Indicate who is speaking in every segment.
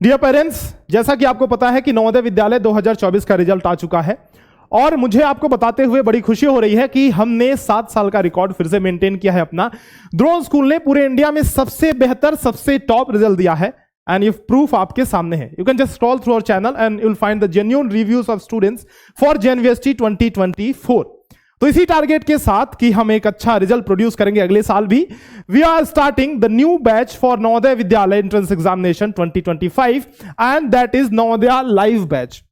Speaker 1: Dear parents, जैसा कि आपको पता है कि नवोदय विद्यालय 2024 का रिजल्ट आ चुका है और मुझे आपको बताते हुए बड़ी खुशी हो रही है कि हमने 7 साल का रिकॉर्ड फिर से मेंटेन किया है अपना। द्रोण स्कूल ने पूरे इंडिया में सबसे बेहतर, सबसे टॉप रिजल्ट दिया है एंड ये प्रूफ आपके सामने है। You can just scroll through our channel and you will find the genuine reviews of students for JNVST 2024। तो इसी टारगेट के साथ कि हम एक अच्छा रिजल्ट प्रोड्यूस करेंगे अगले साल भी, we are starting the new batch for Navodaya Vidyalaya entrance examination 2025 and that is Navodaya live batch.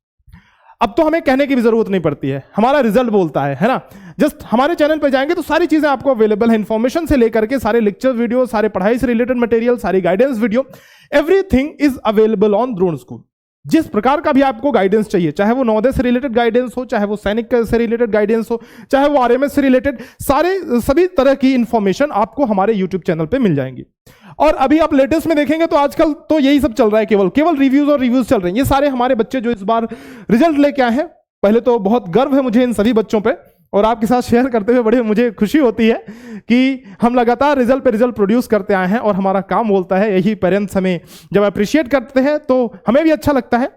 Speaker 1: अब तो हमें कहने की भी जरूरत नहीं पड़ती है, हमारा रिजल्ट बोलता है ना। जस्ट हमारे चैनल पे जाएंगे तो सारी चीजें आपको अवेलेबल है, इन्फॉर्मेशन से लेकर के सारे लेक्चर वीडियो, सारे पढ़ाई से रिलेटेड मटेरियल, सारी guidance video, everything is available on Drona school. जिस प्रकार का भी आपको गाइडेंस चाहिए, चाहे वो नवोदय से रिलेटेड गाइडेंस हो, चाहे वो सैनिक से रिलेटेड गाइडेंस हो, चाहे वो RMS से रिलेटेड, सभी तरह की इंफॉर्मेशन आपको हमारे यूट्यूब चैनल पे मिल जाएंगी। और अभी आप लेटेस्ट में देखेंगे तो आजकल तो यही सब चल रहा है, केवल रिव्यूज और रिव्यूज चल रहे हैं। ये सारे हमारे बच्चे जो इस बार रिजल्ट लेके आए हैं, पहले तो बहुत गर्व है मुझे इन सभी बच्चों पे और आपके साथ शेयर करते हुए बड़े मुझे खुशी होती है कि हम लगातार रिजल्ट पे रिजल्ट प्रोड्यूस करते आए हैं और हमारा काम बोलता है। यही पेरेंट्स हमें जब अप्रिशिएट करते हैं तो हमें भी अच्छा लगता है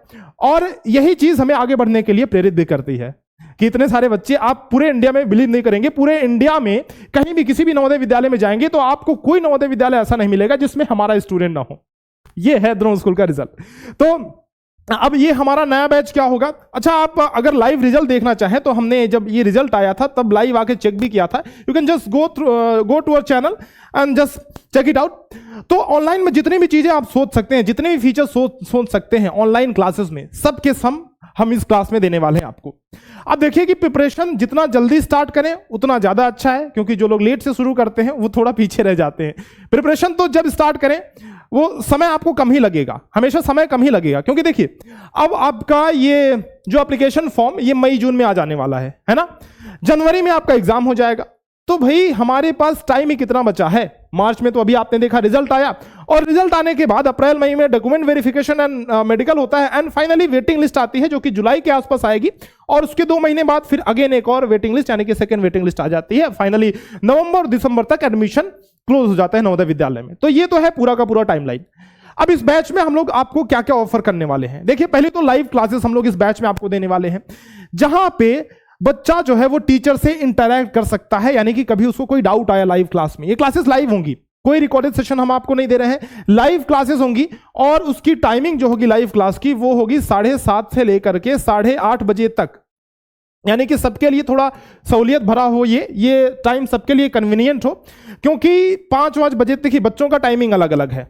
Speaker 1: और यही चीज हमें आगे बढ़ने के लिए प्रेरित भी करती है कि इतने सारे बच्चे, आप पूरे इंडिया में बिलीव नहीं करेंगे, पूरे इंडिया में कहीं भी किसी भी नवोदय विद्यालय में जाएंगे तो आपको कोई नवोदय विद्यालय ऐसा नहीं मिलेगा जिसमें हमारा स्टूडेंट ना हो। ये है द्रोण स्कूल का रिजल्ट। तो अब ये हमारा नया बैच क्या होगा। अच्छा, आप अगर लाइव रिजल्ट देखना चाहें तो हमने जब ये रिजल्ट आया था तब लाइव आके चेक भी किया था। You can just go to our channel and just check it out. तो ऑनलाइन में जितनी भी चीजें आप सोच सकते हैं, जितने भी फीचर सोच सकते हैं ऑनलाइन क्लासेस में, सबके सम हम इस क्लास में देने वाले हैं आपको। अब देखिए कि प्रिपरेशन जितना जल्दी स्टार्ट करें उतना ज्यादा अच्छा है, क्योंकि जो लोग लेट से शुरू करते हैं वो थोड़ा पीछे रह जाते हैं। प्रिपरेशन तो जब स्टार्ट करें वो समय आपको कम ही लगेगा, हमेशा समय कम ही लगेगा, क्योंकि देखिए अब आपका ये जो एप्लीकेशन फॉर्म ये मई जून में आ जाने वाला है ना। जनवरी में आपका एग्जाम हो जाएगा, तो भाई हमारे पास टाइम ही कितना बचा है। मार्च में तो अभी आपने देखा रिजल्ट आया और रिजल्ट आने के बाद अप्रैल मई में डॉक्यूमेंट वेरिफिकेशन एंड मेडिकल होता है एंड फाइनली वेटिंग लिस्ट आती है जो कि जुलाई के आसपास आएगी और उसके 2 महीने बाद फिर अगेन एक और वेटिंग लिस्ट यानी कि सेकंड वेटिंग लिस्ट आ जाती है। फाइनली नवंबर और दिसंबर तक एडमिशन क्लोज हो जाता है नवोदय विद्यालय में। तो ये तो है पूरा का पूरा टाइमलाइन। अब इस बैच में हम लोग आपको क्या क्या ऑफर करने वाले हैं। देखिए, पहले तो लाइव क्लासेस हम लोग इस बैच में आपको देने वाले हैं, जहां पे बच्चा जो है वो टीचर से इंटरैक्ट कर सकता है, यानी कि कभी उसको कोई डाउट आया लाइव क्लास में, ये क्लासेस लाइव होंगी, कोई रिकॉर्डेड सेशन हम आपको नहीं दे रहे हैं, लाइव क्लासेस होंगी और उसकी टाइमिंग जो होगी लाइव क्लास की वो होगी 7:30 से लेकर के 8:30 बजे तक, यानी कि सबके लिए थोड़ा सहूलियत भरा हो, ये टाइम सबके लिए कन्वीनियंट हो, क्योंकि 5 बजे तक ही बच्चों का टाइमिंग अलग अलग है।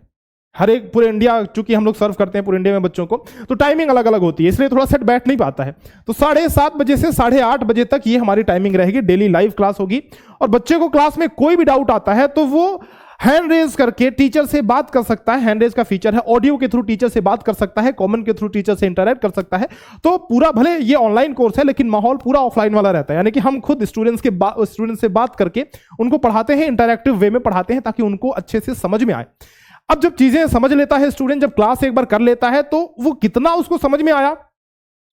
Speaker 1: हर एक पूरे इंडिया, चूंकि हम लोग सर्व करते हैं पूरे इंडिया में बच्चों को, तो टाइमिंग अलग अलग होती है, इसलिए थोड़ा सेट बैठ नहीं पाता है। तो 7:30 बजे से 8:30 बजे तक ये हमारी टाइमिंग रहेगी, डेली लाइव क्लास होगी। और बच्चे को क्लास में कोई भी डाउट आता है तो वो हैंड रेज करके टीचर से बात कर सकता है। हैंड रेज का फीचर है, ऑडियो के थ्रू टीचर से बात कर सकता है, कमेंट के थ्रू टीचर से इंटरैक्ट कर सकता है। तो पूरा, भले ये ऑनलाइन कोर्स है लेकिन माहौल पूरा ऑफलाइन वाला रहता है, यानी कि हम खुद स्टूडेंट्स से बात करके उनको पढ़ाते हैं, इंटरैक्टिव वे में पढ़ाते हैं ताकि उनको अच्छे से समझ में आए। अब जब चीजें समझ लेता है स्टूडेंट, जब क्लास एक बार कर लेता है तो वो कितना उसको समझ में आया,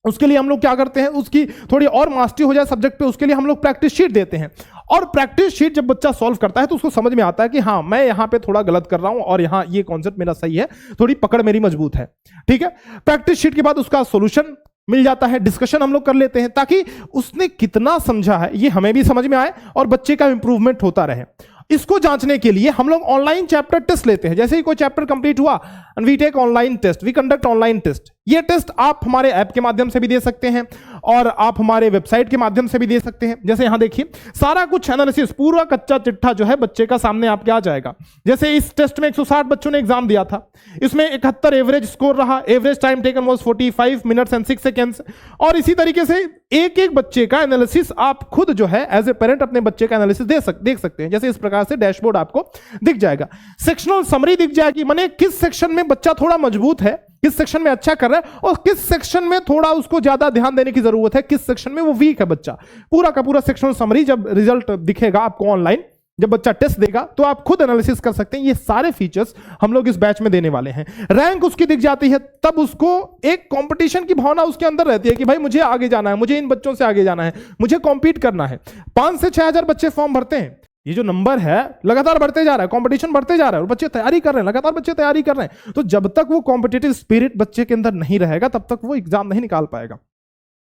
Speaker 1: उसके लिए हम लोग क्या करते हैं, उसकी थोड़ी और मास्टरी हो जाए सब्जेक्ट पे, उसके लिए हम लोग प्रैक्टिस शीट देते हैं। और प्रैक्टिस शीट जब बच्चा सॉल्व करता है तो उसको समझ में आता है कि हाँ, मैं यहाँ पे थोड़ा गलत कर रहा हूं और यहाँ ये कॉन्सेप्ट मेरा सही है, थोड़ी पकड़ मेरी मजबूत है। ठीक है, प्रैक्टिस शीट के बाद उसका सॉल्यूशन मिल जाता है, डिस्कशन हम लोग कर लेते हैं ताकि उसने कितना समझा है ये हमें भी समझ में आए और बच्चे का इंप्रूवमेंट होता रहे। इसको जांचने के लिए हम लोग ऑनलाइन चैप्टर टेस्ट लेते हैं। जैसे ही कोई चैप्टर कंप्लीट हुआ, and we take online test, we conduct online test. ये टेस्ट आप हमारे ऐप के माध्यम से भी दे सकते हैं और आप हमारे वेबसाइट के माध्यम से भी दे सकते हैं। जैसे यहां देखिए, सारा कुछ एनालिसिस, पूरा कच्चा चिट्ठा जो है बच्चे का सामने आपके आ जाएगा। जैसे इस टेस्ट में 160 बच्चों ने एग्जाम दिया था, इसमें 71 एवरेज स्कोर रहा, average time taken was 45 minutes and 6 seconds. और इसी तरीके से एक एक बच्चे का एनालिसिस आप खुद जो है एज ए पेरेंट अपने बच्चे का एनालिसिस देख सकते हैं। जैसे इस प्रकार से डैशबोर्ड आपको दिख जाएगा, सेक्शनल समरी दिख जाएगी, माने किस सेक्शन में बच्चा थोड़ा मजबूत है, किस सेक्शन में अच्छा कर रहा है और किस सेक्शन में थोड़ा उसको ज्यादा ध्यान देने की जरूरत है, किस सेक्शन में वो वीक है बच्चा। पूरा का पूरा सेक्शनल समरी जब रिजल्ट दिखेगा आपको ऑनलाइन, जब बच्चा टेस्ट देगा तो आप खुद एनालिसिस कर सकते हैं। ये सारे फीचर्स हम लोग इस बैच में देने वाले हैं। रैंक उसकी दिख जाती है, तब उसको एक कंपटीशन की भावना उसके अंदर रहती है कि भाई मुझे आगे जाना है, मुझे इन बच्चों से आगे जाना है, मुझे कॉम्पीट करना है। 5 से 6 हजार बच्चे फॉर्म भरते हैं, ये जो नंबर है लगातार बढ़ते जा रहा है, कंपटीशन बढ़ते जा रहा है और बच्चे तैयारी कर रहे हैं, लगातार बच्चे तैयारी कर रहे हैं। तो जब तक वो कॉम्पिटिटिव स्पिरिट बच्चे के अंदर नहीं रहेगा तब तक वो एग्जाम नहीं निकाल पाएगा।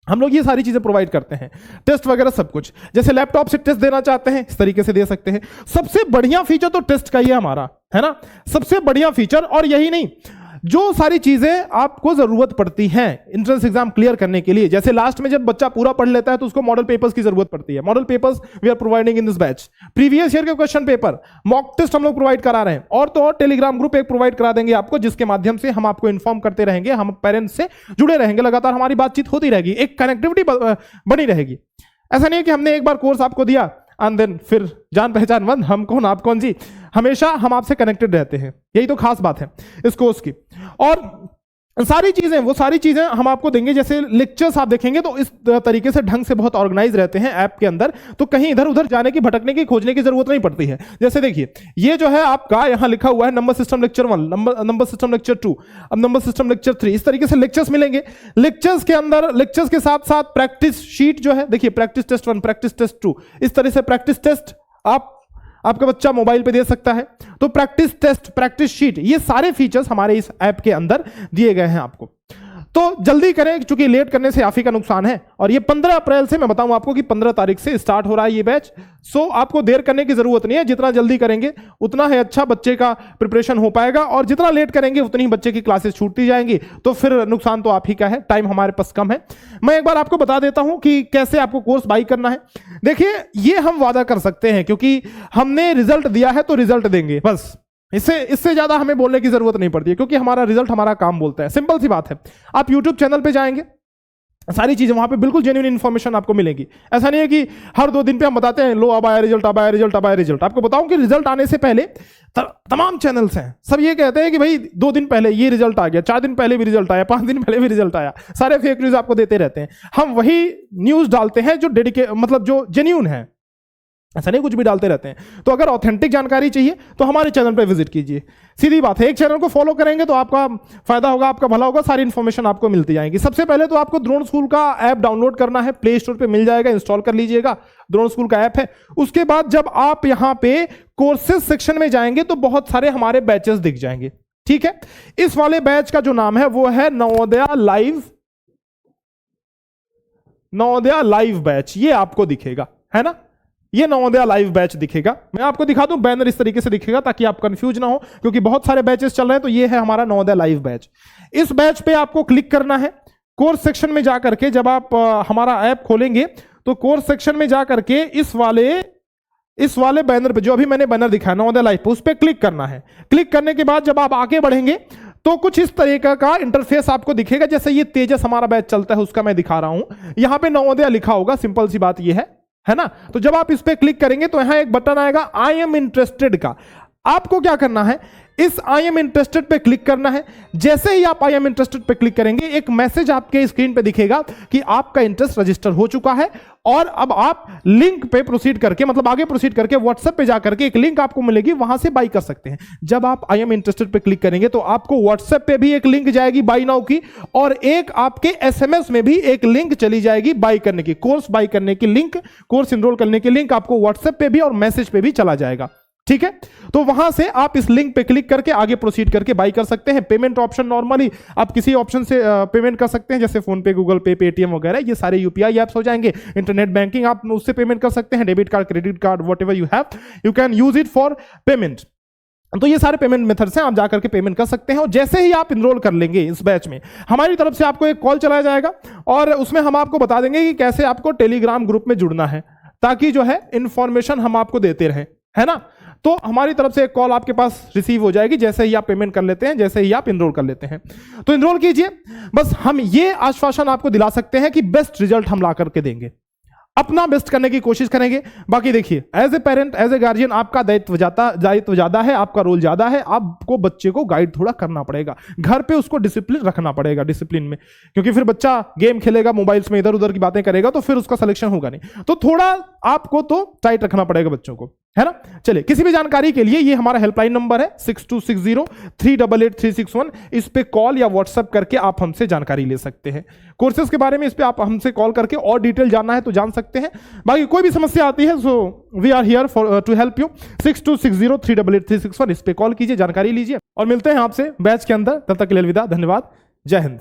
Speaker 1: हम लोग ये सारी चीजें प्रोवाइड करते हैं, टेस्ट वगैरह सब कुछ। जैसे लैपटॉप से टेस्ट देना चाहते हैं इस तरीके से दे सकते हैं। सबसे बढ़िया फीचर तो टेस्ट का ही है हमारा, है ना, सबसे बढ़िया फीचर। और यही नहीं, जो सारी चीजें आपको जरूरत पड़ती हैं एंट्रेंस एग्जाम क्लियर करने के लिए, जैसे लास्ट में जब बच्चा पूरा पढ़ लेता है तो उसको मॉडल पेपर्स की जरूरत पड़ती है। Model papers we are providing in this batch. Previous year के क्वेश्चन पेपर, मॉक टेस्ट हम लोग प्रोवाइड करा रहे हैं। और तो और टेलीग्राम ग्रुप एक प्रोवाइड करा देंगे आपको, जिसके माध्यम से हम आपको इन्फॉर्म करते रहेंगे, हम पेरेंट्स से जुड़े रहेंगे, लगातार हमारी बातचीत होती रहेगी, एक कनेक्टिविटी बनी रहेगी। ऐसा नहीं है कि हमने एक बार कोर्स आपको दिया एंड देन फिर जान पहचान बंद, हम कौन आप कौन जी। हमेशा हम आपसे कनेक्टेड रहते हैं, यही तो खास बात है इस कोर्स की। और सारी चीजें, वो सारी चीजें हम आपको देंगे। जैसे लेक्चर्स आप देखेंगे तो इस तरीके से ढंग से बहुत ऑर्गेनाइज रहते हैं ऐप के अंदर, तो कहीं इधर उधर जाने की, भटकने की, खोजने की जरूरत नहीं पड़ती है। जैसे देखिए, ये जो है आपका यहाँ लिखा हुआ है number system lecture 1, number system lecture 2, अब नंबर सिस्टम लेक्चर 3, इस तरीके से लेक्चर्स मिलेंगे। लेक्चर्स के अंदर, लेक्चर्स के साथ साथ प्रैक्टिस शीट जो है, देखिए प्रैक्टिस टेस्ट 1, प्रैक्टिस टेस्ट 2, इस तरह से प्रैक्टिस टेस्ट आपका बच्चा मोबाइल पे दे सकता है। तो प्रैक्टिस टेस्ट, प्रैक्टिस शीट, ये सारे फीचर्स हमारे इस ऐप के अंदर दिए गए हैं आपको। तो जल्दी करें, क्योंकि लेट करने से आप ही का नुकसान है। और ये 15 अप्रैल से, मैं बताऊं आपको कि 15 तारीख से स्टार्ट हो रहा है ये बैच। सो आपको देर करने की जरूरत नहीं है, जितना जल्दी करेंगे उतना है अच्छा बच्चे का प्रिपरेशन हो पाएगा, और जितना लेट करेंगे उतनी ही बच्चे की क्लासेस छूटती जाएंगी, तो फिर नुकसान तो आप ही का है, टाइम हमारे पास कम है। मैं एक बार आपको बता देता हूं कि कैसे आपको कोर्स बाई करना है। देखिए, ये हम वादा कर सकते हैं क्योंकि हमने रिजल्ट दिया है तो रिजल्ट देंगे, बस। इससे ज्यादा हमें बोलने की जरूरत नहीं पड़ती है, क्योंकि हमारा रिजल्ट हमारा काम बोलता है। सिंपल सी बात है। आप YouTube चैनल पे जाएंगे, सारी चीजें वहां पे बिल्कुल जेन्युइन इंफॉर्मेशन आपको मिलेगी। ऐसा नहीं है कि हर 2 दिन पे हम बताते हैं लो अब आया रिजल्ट, अब आया रिजल्ट, अब आया रिजल्ट। आपको बताऊं कि रिजल्ट आने से पहले तमाम चैनल्स हैं, सब ये कहते हैं कि भाई 2 दिन पहले ये रिजल्ट आ गया, 4 दिन पहले भी रिजल्ट आया, 5 दिन पहले भी रिजल्ट आया। सारे फेक न्यूज आपको देते रहते हैं। हम वही न्यूज डालते हैं जो मतलब जो जेन्युइन है, ऐसा नहीं कुछ भी डालते रहते हैं। तो अगर ऑथेंटिक जानकारी चाहिए तो हमारे चैनल पर विजिट कीजिए, सीधी बात है। एक चैनल को फॉलो करेंगे तो आपका फायदा होगा, आपका भला होगा, सारी इंफॉर्मेशन आपको मिलती जाएगी। सबसे पहले तो आपको द्रोण स्कूल का ऐप डाउनलोड करना है, प्ले स्टोर पे मिल जाएगा, इंस्टॉल कर लीजिएगा। द्रोण स्कूल का ऐप है। उसके बाद जब आप यहां पे कोर्सेज सेक्शन में जाएंगे तो बहुत सारे हमारे बैचेस दिख जाएंगे, ठीक है। इस वाले बैच का जो नाम है वो है नवोदया लाइव बैच, ये आपको दिखेगा, है ना। ये नवोदया लाइव बैच दिखेगा। मैं आपको दिखा दूं, बैनर इस तरीके से दिखेगा ताकि आप कंफ्यूज ना हो, क्योंकि बहुत सारे बैचेस चल रहे हैं। तो ये है हमारा नवोदया लाइव बैच। इस बैच पे आपको क्लिक करना है। कोर्स सेक्शन में जाकर के जब आप हमारा ऐप खोलेंगे तो कोर्स सेक्शन में जाकर के इस वाले बैनर पे, जो अभी मैंने बैनर दिखाया नवोदया लाइव पे, उस पर क्लिक करना है। क्लिक करने के बाद जब आप आगे बढ़ेंगे तो कुछ इस तरीके का इंटरफेस आपको दिखेगा। जैसे ये तेजस हमारा बैच चलता है उसका मैं दिखा रहा हूं, यहां पे नवोदया लिखा होगा, सिंपल सी बात ये है ना। तो जब आप इस पे क्लिक करेंगे तो यहां एक बटन आएगा आई एम इंटरेस्टेड का। आपको क्या करना है, इस आई एम इंटरेस्टेड पे क्लिक करना है। जैसे ही आप आई एम इंटरेस्टेड पे क्लिक करेंगे एक मैसेज आपके स्क्रीन पे दिखेगा कि आपका इंटरेस्ट रजिस्टर हो चुका है, और अब आप लिंक पे प्रोसीड करके, मतलब आगे प्रोसीड करके व्हाट्सएप पे जाकर के एक लिंक आपको मिलेगी, वहां से बाई कर सकते हैं। जब आप आई एम इंटरेस्टेड पे क्लिक करेंगे तो आपको व्हाट्सएप पे भी एक लिंक जाएगी बाई नाउ की, और एक आपके एसएमएस में भी एक लिंक चली जाएगी बाई करने की, कोर्स बाई करने की लिंक, कोर्स इनरोल करने की लिंक आपको व्हाट्सएप पे भी और मैसेज पे भी चला जाएगा, ठीक है। तो वहां से आप इस लिंक पे क्लिक करके आगे प्रोसीड करके बाई कर सकते हैं। पेमेंट ऑप्शन नॉर्मली आप किसी ऑप्शन से पेमेंट कर सकते हैं, जैसे फोन पे, गूगल पे, पेटीएम वगैरह, ये सारे यूपीआई ऐप्स हो जाएंगे। इंटरनेट बैंकिंग आप उससे पेमेंट कर सकते हैं, debit card, credit card, whatever you have, you can use it for payment. तो ये सारे पेमेंट मेथड्स हैं, आप जाकर के पेमेंट कर सकते हैं। और जैसे ही आप इनरोल कर लेंगे इस बैच में, हमारी तरफ से आपको एक कॉल चलाया जाएगा, और उसमें हम आपको बता देंगे कि कैसे आपको टेलीग्राम ग्रुप में जुड़ना है, ताकि जो है इंफॉर्मेशन हम आपको देते रहे, है ना। तो हमारी तरफ से एक कॉल आपके पास रिसीव हो जाएगी जैसे ही आप पेमेंट कर लेते हैं, जैसे ही आप इनरोल कर लेते हैं। तो इनरोल कीजिए। बस हम ये आश्वासन आपको दिला सकते हैं कि बेस्ट रिजल्ट हम ला करके देंगे, अपना बेस्ट करने की कोशिश करेंगे। बाकी देखिए, as a parent, as a guardian, आपका दायित्व ज्यादा है, आपका रोल ज्यादा है। आपको बच्चे को गाइड थोड़ा करना पड़ेगा, घर पे उसको डिसिप्लिन रखना पड़ेगा, डिसिप्लिन में, क्योंकि फिर बच्चा गेम खेलेगा, मोबाइल्स में इधर उधर की बातें करेगा, तो फिर उसका सिलेक्शन होगा नहीं। तो थोड़ा आपको तो टाइट रखना पड़ेगा बच्चों को, है ना। चलिए, किसी भी जानकारी के लिए ये हमारा हेल्पलाइन नंबर है 6260388361। इस पे कॉल या व्हाट्सएप करके आप हमसे जानकारी ले सकते हैं। कोर्सेज के बारे में इस पे आप हमसे कॉल करके और डिटेल जानना है तो जान सकते हैं। सकते हैं। बाकी कोई भी समस्या आती है so we are here for to help you. 6260388361 इस पे कॉल कीजिए, जानकारी लीजिए और मिलते हैं आपसे बैच के अंदर। तब तक के लिए अलविदा, धन्यवाद, जय हिंद।